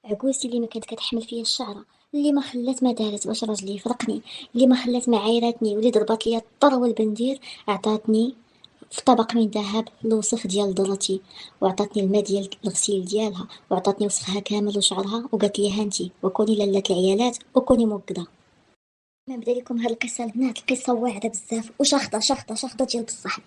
عكوزتي اللي ما كانت كتحمل فيا الشعره، اللي ما خلات ما دارت باش راجلي يفرقني، اللي ما خلات ما عايراتني واللي ضربات ليا الطر والبندير، عطاتني في طبق من ذهب الوصف ديال ضرتي، وعطاتني الماء ديال الغسيل ديالها، وعطاتني وصفها كامل وشعرها، وقالت لي هانتي وكوني لاله العيالات وكوني موقده. ما نبدا لكم هاد القصه البنات، القصه واعره بزاف وشاخطه شاخطه شاخطه ديال بصح.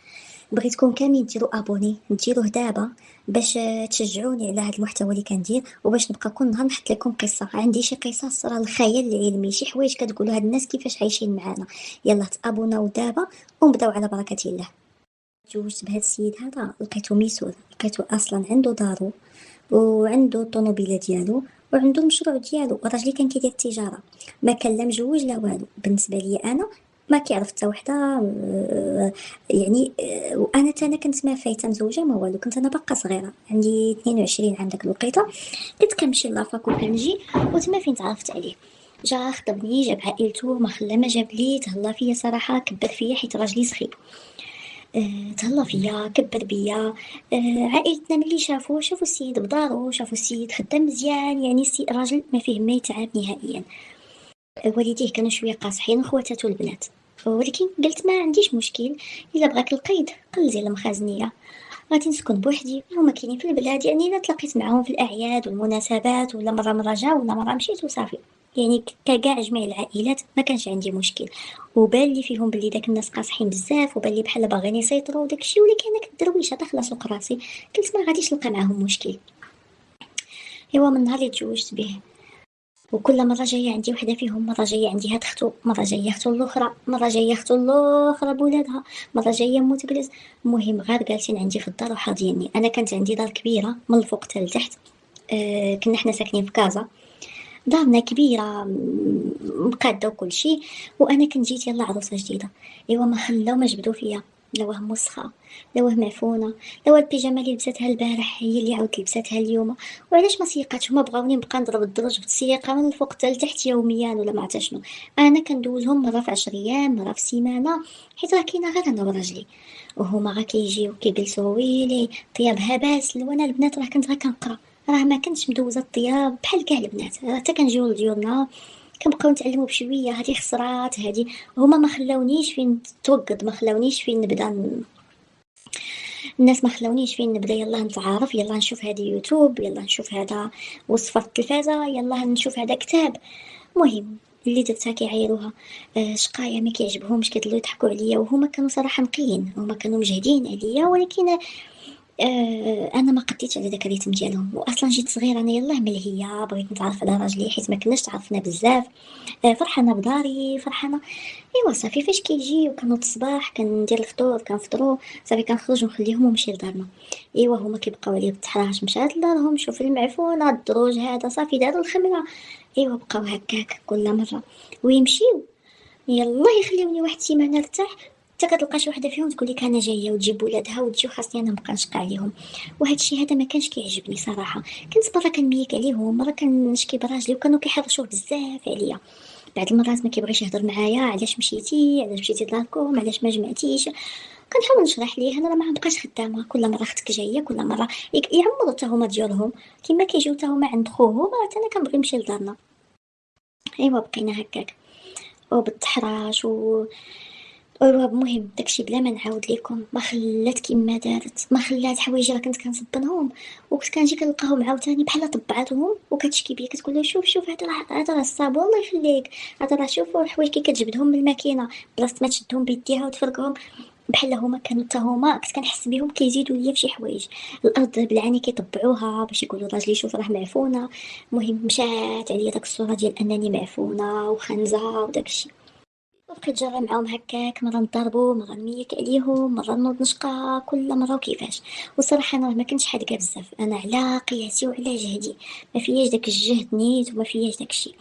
بغيتكم كاملين ديروا ابوني، ديروه دابا باش تشجعوني على هذا المحتوى اللي كندير، وباش نبقى كل نهار نحط لكم قصه. عندي شي قصص راه الخيال العلمي، شي حوايج كتقولوا هاد الناس كيفاش عايشين معانا. يلا تابوناو دابا ونبداو على بركه الله. تزوجت بهذا السيد هذا، لقيتو ميسور، لقيتو اصلا عنده دارو وعنده الطوموبيله ديالو وعنده المشروع ديالو. راجلي كان كيدير التجاره، ما كان لا مجوج لا والو. بالنسبه لي انا ما كيعرف حتى وحده، يعني وانا انا كنت ما فايته مزوجه ما والو، كنت انا باقا صغيره، عندي 22 عام داك الوقيته. كنت كنمشي لافاك وكنجي، وتما فين تعرفت عليه. جا خطبني، جاب عائلته، ما خلى ما جاب لي، تهلا فيا صراحه، كبر فيا حيت راجلي سخي. تهلا فيا، كبر بيا. عائلتنا ملي شافوا السيد بدارو، شافوا السيد خدام مزيان، يعني راجل ما فيه ما يتعب نهائيا. والديه كانوا شويه قاصحين، خواتاتو البنات. ولكن قلت ما عنديش مشكل، الا بغاك القيد قلدي المخازنيه، غادي نسكن بوحدي وهما كاينين في البلاد، يعني الا تلاقيت معاهم في الاعياد والمناسبات، ولا مره جا ولا مره مشيت وصافي. يعني ككاع جميع العائلات ما كانش عندي مشكل. وبان لي فيهم بلي داك الناس قاصحين بزاف، وبان لي بحال باغيين يسيطروا وداك الشيء، ولكن انا كنت درويشه داخله سوق راسي. قلت ما غاديش نلقى معاهم مشكل. ايوا من نهار اللي تزوجت به، وكل مرة جاية عندي وحدة فيهم، مرة جاية عندي هاد ختو، مرة جاية ختو الأخرى، مرة جاية ختو الأخرى بولادها، مرة جاية مو تجلس. المهم غير جالسين عندي في الدار وحاضيني. أنا كانت عندي دار كبيرة من الفوق حتى لتحت. كنا حنا ساكنين في كازا، دارنا كبيرة مقادة وكل شيء. وأنا كنت جيت يلا عروسة جديدة. إيوا ما خلاو ما جبدوا فيا، لا واه موسخة، لا واه معفونة، لا واه البيجامة اللي لبستها البارح هي اللي عاود لبستها اليوم. وعلاش ما سيقاتش؟ هما بغاوني نبقى نضرب الدرج بالسياقة من الفوق حتى لتحت يوميا ولا ما عرفت شنو. أنا كندوزهم مرة في 10 أيام، مرة في سيمانة، حيت راه كاينة غير أنا وراجلي. وهما غا كيجيو كيجلسوا ويلي طيابها باسل، وانا البنات راه كنت غا كنقرا، راه ما كنتش مدوزه الطياب بحال كاع البنات. حتى كنجيو لديورنا كنبقاو نتعلموا بشويه، هذه خسرات هذه. هما ما خلاونيش فين توقد، ما خلاونيش فين نبدا الناس ما خلاونيش فين نبدا. يلا نتعارف، يلا نشوف هذا يوتيوب، يلا نشوف هذا وصفه في التلفازه، يلا نشوف هذا كتاب. مهم اللي درتها كيعايروها شقايا، ما كيعجبهمش، كيضلوا يضحكوا عليا. وهما كانوا صراحه نقيين، هما كانوا مجهدين عليا، ولكن انا ما قديتش على داك الريتم ديالهم. واصلا جيت صغيره انا يلاه ملهيه، بغيت نتعرف على راجلي حيت ما كناش تعرفنا بزاف. فرحانه بداري، فرحانه. ايوا صافي فاش كيجي وكنوض الصباح كندير الفطور كنفطروا، صافي كنخرج ونخليهم ونمشي لدارنا. ايوا هما كيبقاو عليا بالتحراش، مشات لدارهم، شوف المعفونه الدروج هذا، صافي داروا الخمره. ايوا بقاو هكاك كل مره ويمشيو. يلا يخليوني واحد السيمانه نرتاح، حتى كتلقى شي وحده فيهم تقول لك انا جايه، وتجيب ولادها وتجي، وخاصني انا نبقى نشقى عليهم. وهذا الشيء هذا ما كانش كيعجبني صراحه. كنت مره كنميك عليهم، مره كنشكي براجلي، وكانوا كيحرشوه بزاف عليا. بعض المرات ما كيبغيش يهضر معايا، علاش مشيتي، علاش مشيتي لداركم، علاش ما جمعتيش. كنحاول نشرح ليه انا راه ما غنبقاش خدامه، كل مره اختك جايه، كل مره يعمروا حتى هما ديالهم كيما كيجيو حتى هما عند خوهم، راه انا كنبغي نمشي لدارنا. ايوا بقينا هكاك وبالتحراش المهم داكشي بلا ما نعاود لكم، ما خلات كيما دارت، ما خلات حوايج راه كنت كنصبنهم، وكنت كنجي كنلقاهم عاوتاني بحال طبعاتهم، وكتشكي بيا كتقول لي شوف هذا راه الصابون الله يخليك، هذا راه شوفوا الحوايج كي كتجبدهم من الماكينه بلاصه ما تشدهم بيديها وتفركهم. بحال هما كانوا حتى هما كنت كنحس بهم كيزيدوا ليا فشي حوايج. الارض بالعاني كيطبعوها باش يقولوا راجلي شوف راه معفونه. المهم مشات عليا داك الصوره ديال انني معفونه وخنزه وداكشي. وبقيت جارة معاهم هكاك، مرة نضربو، مرة نميك عليهم، مرة نوض نشقى، كل مرة وكيفاش. وصراحة أنا ما كنتش حادقة بزاف، أنا على قياسي وعلى جهدي، ما فياش داك الجهد نيت وما فياش داكشي.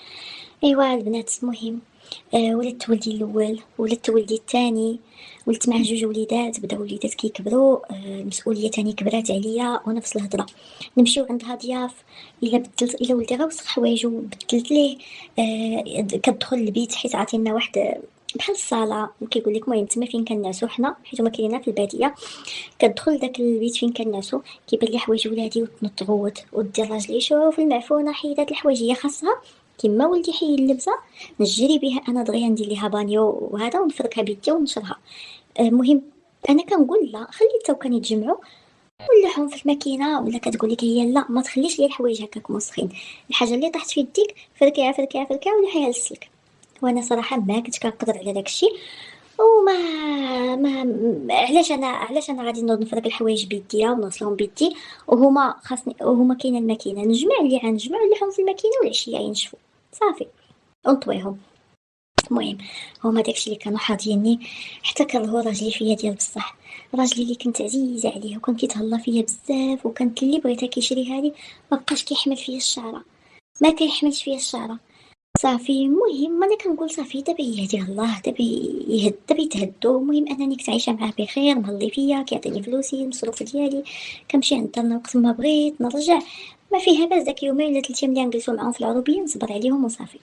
ايوا البنات المهم ولدت ولدي الاول، ولدت ولدي الثاني، ولدت معاه جوج وليدات، بداو الوليدات كيكبروا، المسؤوليه تاني كبرات عليا. ونفس الهضره، نمشيو عندها ضياف، الا ولدي غا وسخ حوايجو بدلت ليه كتدخل البيت حيت عطينا واحد بحال الصاله كيقول لك. المهم تما فين كنعسو حنا حيت هما كاينين في الباديه، كتدخل لداك البيت فين كنعسو كيبان لي حوايج ولادي وتنوض تغوت ودير راجلي شوف المعفونه حيدات الحوايج هي خاصها كيما ولدي حيد اللبسه نجري بها انا دغيا ندير ليها بانيو وهذا ونفركها بيدي ونشرها. المهم انا كنقول لا خلي حتى كان يتجمعوا ولعهم في الماكينه، ولا كتقول لك هي لا ما تخليش لي الحوايج هكاك موسخين، الحاجه اللي طاحت في يديك فركيها فركيها فركيها ولحيها للسلك. وانا صراحه ما كنت كنقدر على داكشي، وما علاش انا غادي نوض نفرك الحوايج بيديا ونغسلهم بيدي وهما خاصني وهما كاينه الماكينه نجمع اللي غنجمع ونلحهم في الماكينه والعشيه ينشفوا صافي ونطويهم. المهم هما داكشي اللي كانوا حاضيني حتى كرهوا راجلي فيا ديال بصح، راجلي اللي كنت عزيزه عليه وكان كيتهلا فيا بزاف وكانت اللي بغيتها كيشريها لي ما بقاش كيحمل فيا الشعره، ما كيحملش فيا الشعره صافي. المهم انا كنقول صافي دابا يهديه الله دابا يتهدوا. المهم انني كنت عايشه معاه بخير مهلي فيا كيعطيني فلوسي المصروف ديالي كنمشي عندنا وقت ما بغيت نرجع، ما فيها باس. داك يومين ولا 3 ايام اللي نجلسوا معاهم في العربيه نصبر عليهم وصافي.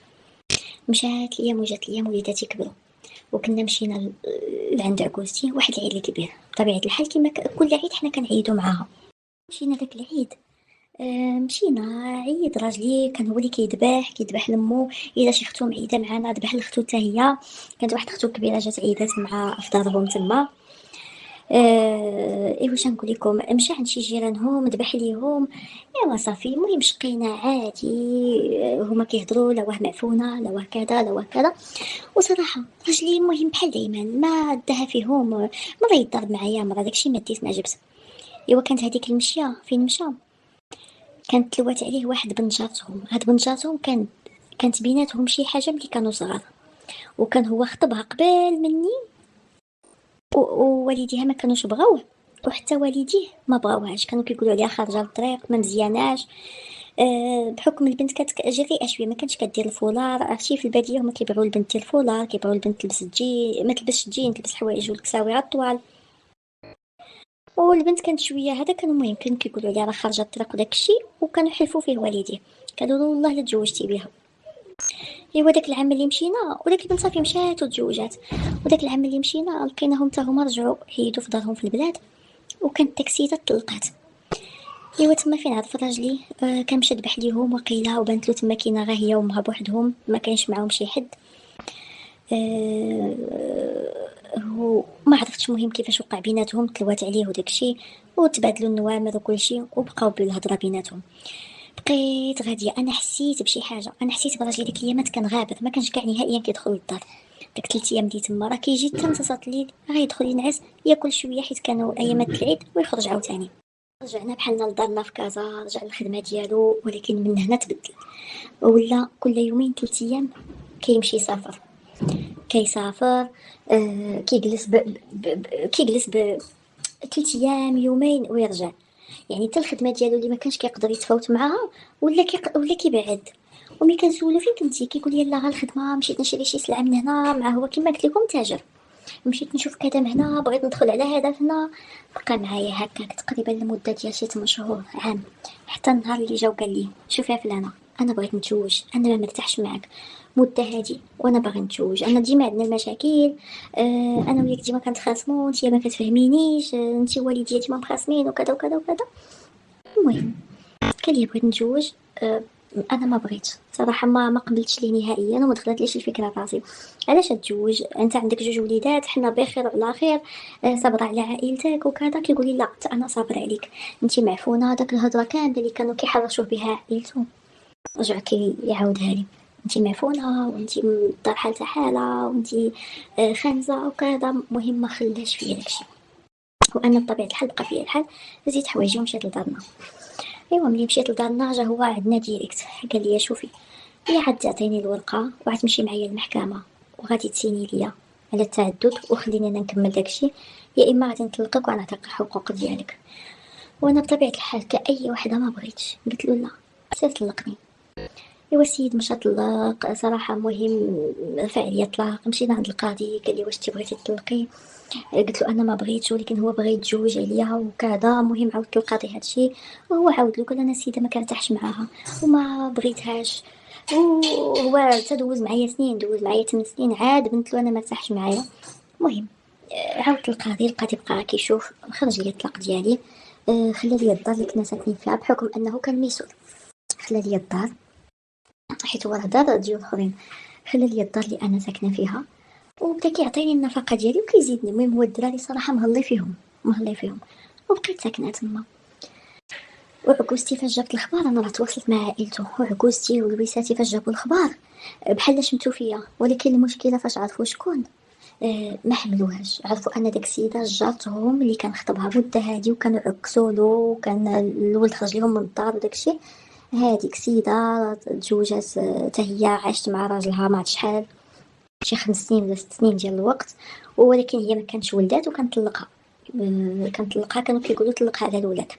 مشات الايام وجات الايام وليداتي كبروا وكنا مشينا لعند عكوزتي واحد العيد الكبير بطبيعه الحال كما كل عيد حنا كنعيدوا معاها. مشينا داك العيد مشينا عيد راجلي كان هو اللي كيذبح لمو، الا شي ختو معيده معانا ذبح لختو حتى هي، كانت واحد ختو كبيره جات عيدات مع افطارهم تما. ايوا واش نقول لكم مشى عند شي جيرانهم ذبح ليهم ايوا صافي. المهم شقينا عادي، هما كيهضروا لا واه معفونه لا واه كذا لا واه كذا. وصراحه راجلي المهم بحال دايما ما داها فيهم، مره يضرب معايا مره داكشي ما ديت ما عجبت. ايوا كانت هذيك المشيه فين مشى كانت تلوات عليه واحد بن جارتهم، هاد بن جارتهم كانت بيناتهم شي حاجه ملي كانوا صغار، وكان هو خطبها قبل مني ووالديها ما كانوش بغاوه وحتى والديه ما بغاوهاش، كانوا كيقولوا عليها خارجه للطريق ما مزياناش. بحكم البنت كانت جريئه شويه ما كانتش كدير الفولار، عرفتي في الباديه هما كيبغيو البنت دير الفولار كيبغيو البنت تلبس ما تلبسش الجين تلبس حوايج والكساوي الطوال. والبنت كانت شويه هذا كانوا المهم كانوا كيقولوا عليها راه خارجه الطريق وداكشي، وكانوا حلفوا فيه والديه قالوا له والله لا تزوجتي بها. ايوا داك العام اللي مشينا وداك البنت صافي مشات وتزوجات، وداك العام اللي مشينا لقيناهم حتى هما رجعوا حيدوا في دارهم في البلاد وكانت داك السيده طلقات. ايوا تما فين عرف راجلي كان مشى ذبح ليهم وقيلها وبانت له تما كاينه غير هي وامها بوحدهم ما كاينش معاهم شي حد. هو ما عرفتش المهم كيفاش وقع بيناتهم تلوات عليه وداكشي وتبادلوا النوامر وكلشي وبقاو بالهضره بيناتهم. بقيت غاديه انا حسيت بشي حاجه، انا حسيت براجلي ديك الايامات كان غابر ما كانش كاع نهائيا كيدخل للدار. داك 3 ايام اللي تما راه كيجي حتى نتصات الليل غيدخل ينعس ياكل شويه حيت كانوا ايامات العيد ويخرج عاوتاني. رجعنا بحالنا لدارنا في كازا، رجع للخدمه ديالو ولكن من هنا تبدل ولا كل يومين 3 ايام كيمشي يسافر كيسافر. كيجلس كيجلس 3 ايام يومين ويرجع، يعني حتى الخدمه ديالو اللي ما كانش كيقدر يتفاوت معاها ولا كيبعد. وملي كنسولو فين كنتي كيقول لي لا غير الخدمه مشيت نشري شي سلعه من هنا مع هو كما قلت لكم تاجر، مشيت نشوف كذا من هنا بغيت ندخل على هذا هنا. بقى معايا هكاك تقريبا لمده ديال شي 8 شهور عام، حتى النهار اللي جا وقال لي شوف يا فلانه انا بغيت نتزوج انا ما مرتاحش معاك مده هادي وانا باغي نتزوج، انا ديما عندنا المشاكل انا وياك ديما كنتخاصموا انت ما كتفهمينيش انت والديا ديما مخاصمين وكذا وكذا وكذا. المهم قال لي بغيت نتزوج انا ما بغيت صراحه ما قبلتش ليه نهائيا وما دخلتليش الفكره راسي علاش تتزوج انت عندك 2 وليدات حنا بخير وعلى خير صبر على عائلتك وكذا. كيقول لي لا انا صابر عليك انت معفونه. داك الهضره كامله اللي كانوا كيحرشوه بها عائلته رجع كيعاودها لي انت معفونه وانت الدار حالتها حاله وانت خانزه وكذا. مهم ما خلاش فيا داكشي وانا بطبيعه الحال بقى فيا الحال زيت حوايجي ومشيت لدارنا. ايوا ملي مشيت لدارنا جا هو عندنا ديريكت قال لي شوفي يا عاد تعطيني الورقه وعاد تمشي معايا للمحكمه وغادي تسيني ليا على التعدد وخليني انا نكمل داكشي، يا اما غادي نطلقك ونعطيك الحقوق ديالك. وانا بطبيعه الحال كاي وحده ما بغيتش قلت له لا سير طلقني. ايوا السيد مشى طلق صراحه. مهم فعليا طلاق مشينا عند القاضي قال لي واش انت بغيتي تطلقي قلت له انا ما بغيتش ولكن هو بغى يتزوج عليا وكذا. مهم عاودت للقاضي هادشي وهو عاود له قال انا السيده ما كنرتاحش معاها وما بغيتهاش وهو تدوز معايا سنين، دوز معايا 8 سنين، عاد بنت له انا ما ارتاحش معايا. المهم عاودت للقاضي، القاضي بقى كيشوف، خرج لي الطلاق ديالي. خلى لي الدار اللي كنا ساكنين فيها بحكم انه كان ميسور، خلى لي الدار حيت هو دار ديال الاخرين، خلى لي الدار اللي انا ساكنه فيها، وبدا كيعطيني النفقه ديالي وكيزيدني. المهم هو الدراري صراحه مهلي فيهم، مهلي فيهم، وبقيت ساكنه تما. وعكوزتي فاش جابت الخبار انا راه تواصلت مع عائلته، وعكوزتي ولبيساتي فاش جابوا الخبار بحال شمتو فيا، ولكن المشكله فاش عرفوا شكون ما حملوهاش. عرفوا ان داك السيده جارتهم اللي كان خطبها مده هادي وكانوا عكسولو، وكان الولد خرج لهم من الدار وداكشي، هاديك السيده تزوجات حتى هي، عاشت مع راجلها ما عرفت شحال، شي 5 سنين ولا 6 سنين ديال الوقت، ولكن هي ما كانتش ولدات وكانت طلقها. كانوا كيقولوا طلقها على الولاد.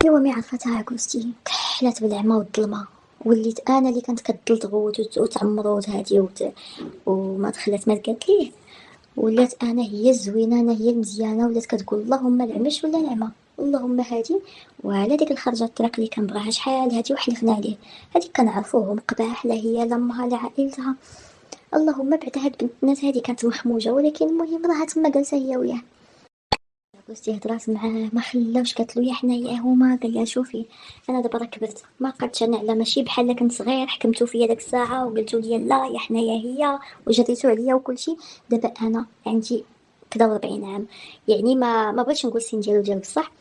ايوا مي عرفتها عكوزتي كحلات بالعمى والظلمه، وليت انا اللي كانت كتلطغوت وتعمروت هادي وما دخلت ما قالت ليه، ولات انا هي الزوينه، انا هي المزيانه، ولات كتقول اللهم العمش ولا نعمه، اللهم هادي. وعلى ديك الخرجه الطريق اللي كنبغيها شحال هادي وحلفنا عليه، هادي كنعرفوهم قباح، لا هي لا امها لا عائلتها، اللهم بعد هاد بنت الناس هادي كانت مخموجه، ولكن المهم راها تما جالسه هي وياه. عكوزتي هضرات معاه ما خلاوش، قالت له يا حنايا هما، قال لها شوفي انا دابا راه كبرت، ما قدش انا على ماشي بحال كنت صغير حكمتو فيا داك الساعه وقلتوا لي لا يا حنايا هي وجريتو عليا وكل شيء، دابا انا عندي كدا 40 عام، يعني ما بغيتش نقول السن ديال بصح،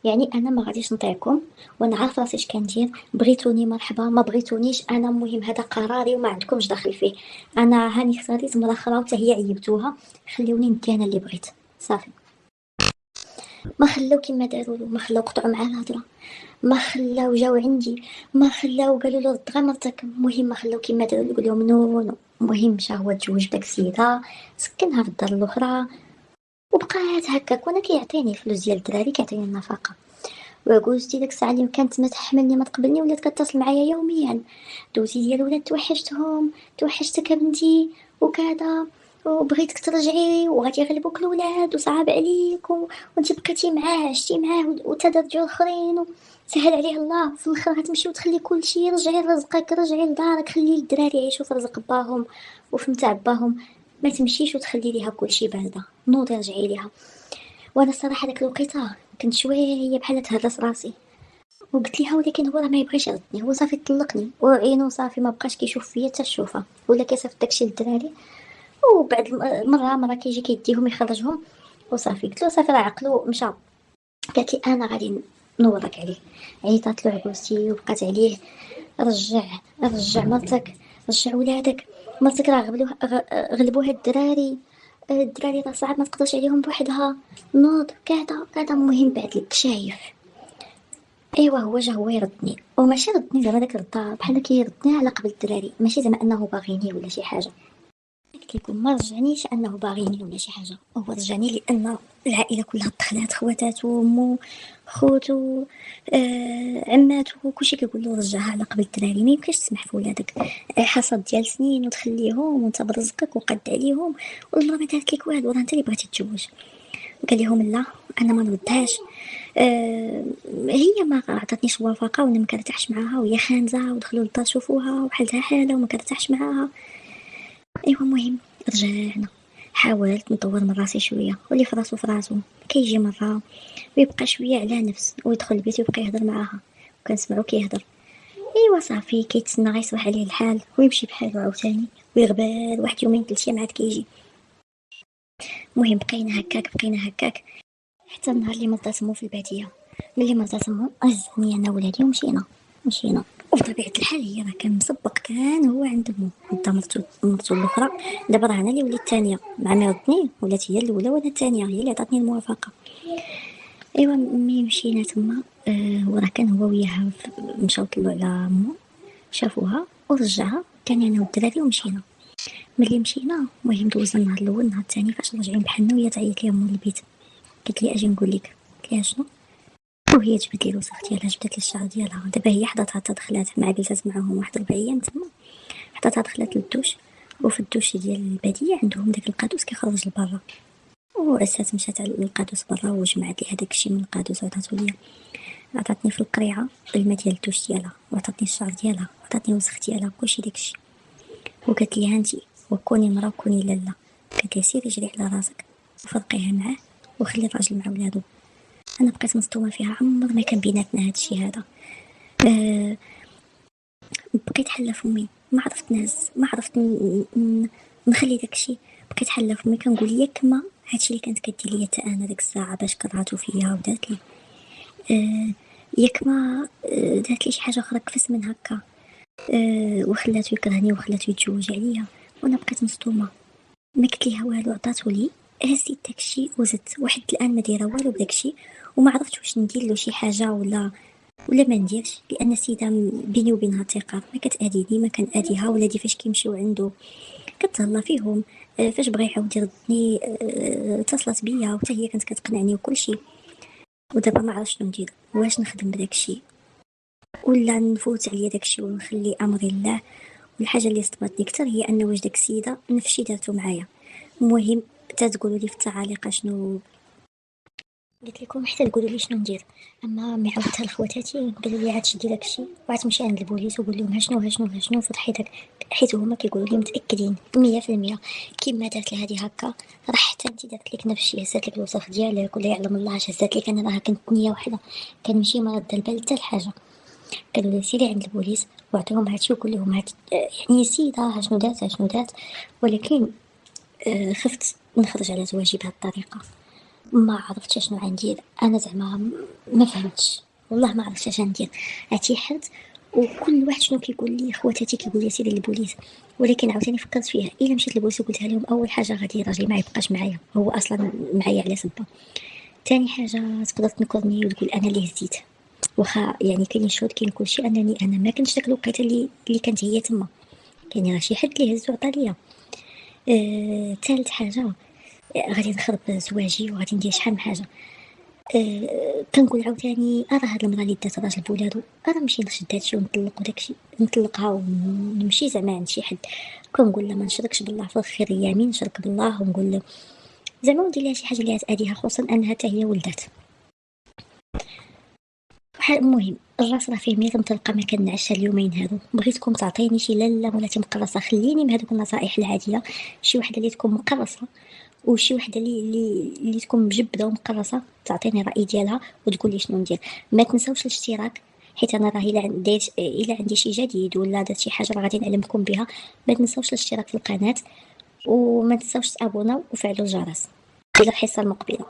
يعني انا ما غاديش نطيعكم، وانا عارفه راسي اش كندير، بغيتوني مرحبا، ما بغيتونيش انا المهم هذا قراري وما عندكمش دخل فيه، انا هاني اختاريت مرا اخرى وحتى هي عيبتوها، خليوني ندي انا اللي بغيت صافي. ما خلاو كيما داروا له، ما خلاو قطعوا معاه الهضره، ما خلاو جاو عندي، ما خلاو قالوا له رد غير مرتك، المهم ما خلاو كيما داروا له، قال لهم نو نو. المهم مشى هو تزوج بداك السيده، سكنها في الدار الاخرى، وبقات هكاك، وانا كيعطيني الفلوس ديال الدراري، كيعطيني النفقه. وعكوزتي ديك الساعه اللي كانت ما تحملني ما تقبلني ولات كتصل معايا يوميا، دوزي ديال الولاد توحشتهم، توحشتك بنتي وكذا، وبغيتك ترجعي وغادي يغلبوك الولاد وصعاب عليك وانت بقيتي معاه عشتي معاه وتدرجوا الاخرين سهل عليه الله، في الاخر غتمشي وتخلي كل شيء، رجعي لرزقك، رجعي لدارك، خلي الدراري يعيشوا في رزق باهم وفي متاع باهم، ما تمشيش وتخلي ليها كل شيء بارده، نوضي رجعي ليها. وانا الصراحه داك الوقيته كنت شويه بحال تهرس راسي، وقلت ليها ولكن هو راه ما يبغيش يردني، هو صافي طلقني وعينو صافي ما بقاش كيشوف فيا حتى الشوفه، ولا كيصيفط داكشي للدراري، وبعد مره كيجي كيديهم يخرجهم وصافي. قلت له صافي راه عقلو مشى. قالت لي انا غادي نورك عليه. عيطات له عروستي وبقات عليه، رجع رجع مرتك، رجع ولادك، مرتك راه غلبوها الدراري، الدراري راه صعب ما تقدرش عليهم بوحدها، نوض كذا كذا. المهم بعد لك شايف، ايوا هو جا هو يردني، وماشي ردني زعما داك الرضا بحال كيردني على قبل الدراري، ماشي زعما انه باغيني ولا شي حاجه، كيكون ما رجعنيش انه باغيني ولا شي حاجه، هو رجعني لان العائله كلها دخلات، خواتاتو امو خوتو عماتو كلشي كيقول له رجعها على قبل الدراري، ما يمكنش تسمح في ولادك حصاد ديال سنين وتخليهم وانت برزقك وقد عليهم، والمراه ما دارت لك والو، راه انت اللي بغيتي تتزوج. قال لهم لا انا ما نردهاش، هي ما عطاتنيش موافقه وانا ما كنرتاحش معاها، وهي خانزه ودخلوا للدار شوفوها وحالتها حاله وما كنرتاحش معاها. ايوا المهم رجعنا، حاولت نطور من راسي شويه، واللي في راسو في راسو، كيجي مره ويبقى شويه على نفس ويدخل البيت ويبقى يهضر معاها وكنسمعو كيهضر. ايوا صافي كيتسنى غيصبح عليه الحال ويمشي بحاله عاوتاني ويغبر واحد يومين 3 ايام عاد كيجي. المهم بقينا هكاك حتى النهار اللي مرضات مو في الباديه. ملي مرضات مو عزني انا ولادي ومشينا وبطبيعه الحال هي راه كان مسبق، كان هو عند مو عند مرتو الاخرى، دابا راه انا اللي وليت الثانيه، مع ما ردني ولات هي الاولى وانا الثانيه، هي اللي عطاتني الموافقه. ايوا ملي مشينا تما وراه كان هو وياها مشاو طلعوا على مو، شافوها ورجعها، كان انا والدراري ومشينا. ملي مشينا المهم دوزنا النهار الاول، النهار الثاني فاش راجعين بحالنا وهي تعيط لي مول البيت، قالت لي اجي نقول لك. قلت لها شنو؟ وهي جبت لي الوسخ ديالها، جبدت لي الشعر ديالها، دابا هي حضاتها حتى دخلات مع جلسات معاهم واحد 4 ايام تما، حضاتها دخلت للدوش، وفي الدوش ديال الباديه عندهم داك القادوس كيخرج لبرا، وعسات مشات على القادوس برا وجمعت لي هذاك الشيء من القادوس وعطاتو ليا. عطاتني في القريعه الماء ديال الدوش ديالها، وعطاتني الشعر ديالها، وعطاتني الوسخ ديالها، كلشي داكشي. وقالت لي هانتي وكوني مرا وكوني لاله، قالت لي سيري جري على راسك وفرقيها معاه وخلي الراجل مع ولادو. انا بقيت مصدومه فيها، عمر ما كان بيناتنا هادشي هذا. أه بقيت حله فمي، ما عرفت نهز، ما عرفت نخلي داكشي. بقيت حله فمي كنقول ياك ما هادشي اللي كانت كدير ليا حتى انا ديك الساعه باش كرهاتو فيا ودارت لي، ياك ما دارت لي شي حاجه اخرى كفس من هكا، وخلاتو يكرهني وخلاتو يتزوج عليا. وانا بقيت مصدومه، ما قلت ليها والو، عطاتو لي، هزيت داكشي وزدت. واحد الان ما دايره والو بداكشي، وما عرفتش واش ندير له شي حاجه ولا ما نديرش، لان السيده بيني وبينها ثقه، ما كتاديني ما كناديها. ولادي فاش كيمشيو عنده كتهلا فيهم، فاش بغى يعاود يردني اتصلت بيا وحتى هي كانت كتقنعني وكل شيء. ودابا ما عرفتش شنو ندير، واش نخدم بداكشي ولا نفوت عليا داكشي ونخلي امري لله. والحاجه اللي صدمتني اكثر هي ان واش داك السيده نفس الشيء دارتو معايا. المهم تقولوا لي في التعاليق شنو قلت لكم، حتى تقولوا لي شنو ندير. اما ملي عاودتها لخواتاتي قالوا لي عاد شدي داكشي وعاد تمشي عند البوليس وقول لهم ها شنو ها شنو ها شنو فضحيتك، حيت هما كيقولوا لي متاكدين 100% كيما دارت لهادي هكا راه حتى انت دارت لك نفس الشيء، هزات لك الوسخ ديالك ولا يعلم الله اش هزات لك. انا راه كنت نيه واحده، كنمشي ما رد البال حتى لحاجه. قالوا لي سيري عند البوليس واعطيهم هادشي وقول لهم هاد يعني السيده ها شنو دارت ها شنو دارت. ولكن خفت نخرج على زواجي بهذه الطريقه، ما عرفتش شنو غندير. انا زعما ما فهمتش، والله ما عرفتش اش غندير. عرفتي حرت، وكل واحد شنو كيقول لي، خواتاتي كيقول لي سيري للبوليس. ولكن عاوتاني فكرت فيها، الا مشيت للبوليس وقلتها لهم اول حاجه غادي راجلي ما يبقاش معايا، هو اصلا معايا على سبه. ثاني حاجه تقدر تنكرني وتقول انا اللي هزيت، واخا يعني كاين الشهود كاين كلشي انني انا ما كنتش داك الوقيته اللي كانت هي تما، كاين راه شي حد اللي هز وعطا ليا. ثالث حاجه غادي نخرب زواجي وغادي ندير شحال من حاجه. كنقول عاوتاني راه هاد المراه اللي دات راجل بولادو راه نمشي نشد هادشي ونطلق وداكشي، نطلقها ونمشي زعما عند شي حد. كنقول لا ما نشركش بالله في الخير، يمين نشرك بالله ونقول زعما وندير لها شي حاجه اللي غتأذيها، خصوصا انها حتى هي ولدات. المهم الراس راه فيه مية مطلقه، ما كنعش اليومين هادو. بغيتكم تعطيني شي لاله مولاتي مقرصه، خليني من هذوك النصائح العاديه، شي وحده اللي تكون مقرصه وشي وحده اللي تكون مجبده ومقرصه تعطيني الراي ديالها وتقول لي شنو ندير. ما تنساوش الاشتراك، حيت انا راه الا عندي شي جديد ولا درت شي حاجه راه غادي نعلمكم بها. ما تنساوش الاشتراك في القناه، وما تنساوش تابوناو وفعلوا الجرس. الى الحصه المقبله.